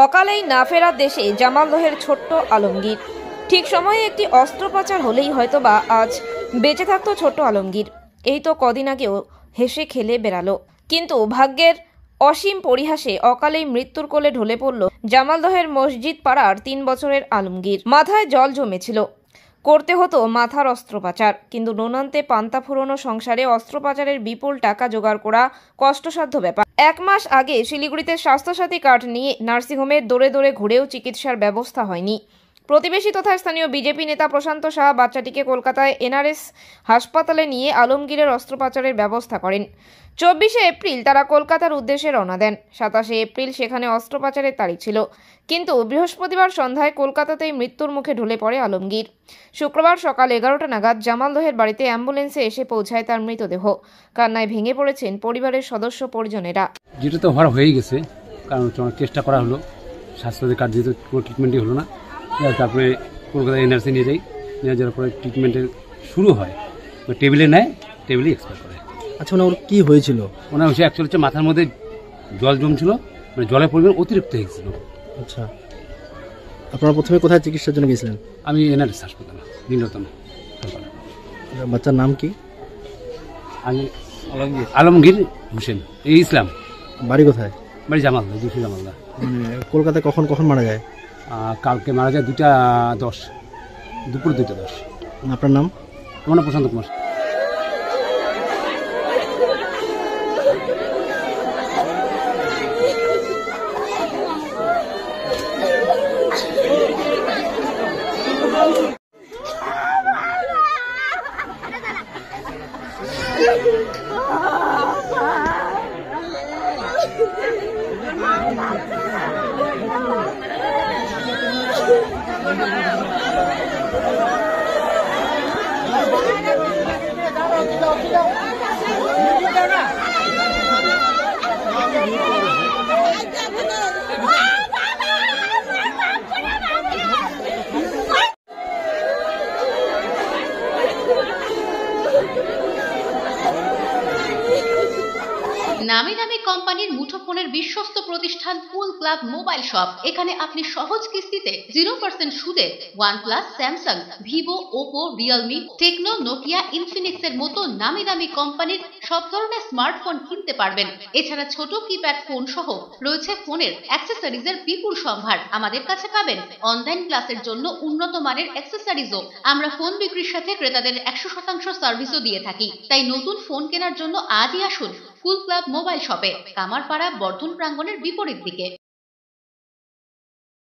অকালেই না ফেরার দেশে জামালদহের ছোট্ট আলমগীর। ঠিক সময়ে একটি অস্ত্রোপচার হলেই হয়তোবা আজ বেঁচে থাকতো ছোট্ট আলমগীর। এই তো কদিন আগেও হেসে খেলে বেড়ালো, কিন্তু ভাগ্যের অসীম পরিহাসে অকালেই মৃত্যুর কোলে ঢলে পড়ল জামালদহের মসজিদ পাড়ার 3 বছরের আলমগীর। মাথায় জল জমেছিল, করতে হতো মাথার অস্ত্রোপচার, কিন্তু নুনান্তে পান্তা ফুরোনো সংসারে অস্ত্রোপচারের বিপুল টাকা জোগাড় করা কষ্টসাধ্য ব্যাপার। 1 মাস আগে শিলিগুড়িতে স্বাস্থ্যসাথী কার্ড নিয়ে নার্সিংহোমে দৌড়ে দৌড়ে ঘুরেও চিকিৎসার ব্যবস্থা হয়নি। প্রতিবেশী তথা স্থানীয় বিজেপি নেতা প্রশান্ত সাহা বাচ্চাটিকে কলকাতায় এনআরএস হাসপাতালে নিয়ে আলমগীরের অস্ত্রোপচারের ব্যবস্থা করেন। 24শে এপ্রিল তারা কলকাতার উদ্দেশ্যে রওনা দেন। 27শে এপ্রিল সেখানে অস্ত্রোপচারের তারিখ ছিল, কিন্তু বৃহস্পতিবার সন্ধ্যায় কলকাতাতেই মৃত্যুর মুখে ঢলে পড়ে আলমগীর। শুক্রবার সকাল 11টা নাগাদ জামালদহের বাড়িতে অ্যাম্বুলেন্সে এসে পৌঁছায় তার মৃতদেহ। কান্নায় ভেঙে পড়েছেন পরিবারের সদস্য পরিজনেরা। যেটা তো হওয়ার হয়ে গেছে, কারণ অনেক চেষ্টা করা হলো, স্বাস্থ্যসাথী কার্ড যেহেতু কোনো ট্রিটমেন্টই হলো না, তারপরে কলকাতায় এনআরসি নিয়ে যাই, নিয়ে যাওয়ার পরে ট্রিটমেন্টের শুরু হয়, টেবিলে নেয়, টেবিলেই এক্সপায়ার করে। আচ্ছা, ওনার কী হয়েছিল? ওনার হচ্ছে অ্যাকচুয়ালি হচ্ছে মাথার মধ্যে জল জমছিল, মানে জলের পরিমাণ অতিরিক্ত হয়ে গেছিল। আচ্ছা, আপনারা প্রথমে কোথায় চিকিৎসার জন্য গেছিলেন? আমি এনআরএস হাসপাতাল নীলরতন। বাচ্চার নাম কি? আমি আলমগীর হোসেন ইসলাম। বাড়ি কোথায়? বাড়ি জামালদা, দুশো জামালদা। মানে কলকাতায় কখন কখন মারা যায়? কালকে মারা যায় 2টা 10, দুপুর 2টা 10। আপনার নাম? আমার নাম প্রশান্ত কুমার। নামি দামি কোম্পানির মুঠোফোনের বিশ্বস্ত প্রতিষ্ঠান কুল ক্লাব মোবাইল শপ। এখানে আপনি সহজ কিস্তিতে 0% সুদে OnePlus, Samsung, Vivo, Oppo, Realme, Tecno, Nokia, Infinix এর মতো নামি দামি কোম্পানির সব ধরনের স্মার্টফোন কিনতে পারবেন। এছাড়া ছোট কিপ্যাড ফোন সহ রয়েছে ফোনের অ্যাক্সেসরিজের বিপুল সম্ভার। আমাদের কাছে পাবেন অনলাইন ক্লাসের জন্য উন্নত মানের অ্যাক্সেসরিজও। আমরা ফোন বিক্রির সাথে ক্রেতাদের 100% সার্ভিসও দিয়ে থাকি। তাই নতুন ফোন কেনার জন্য আজই আসুন কুল ক্লাব মোবাইল শপে, কামারপাড়া বর্ধন প্রাঙ্গণের বিপরীত দিকে।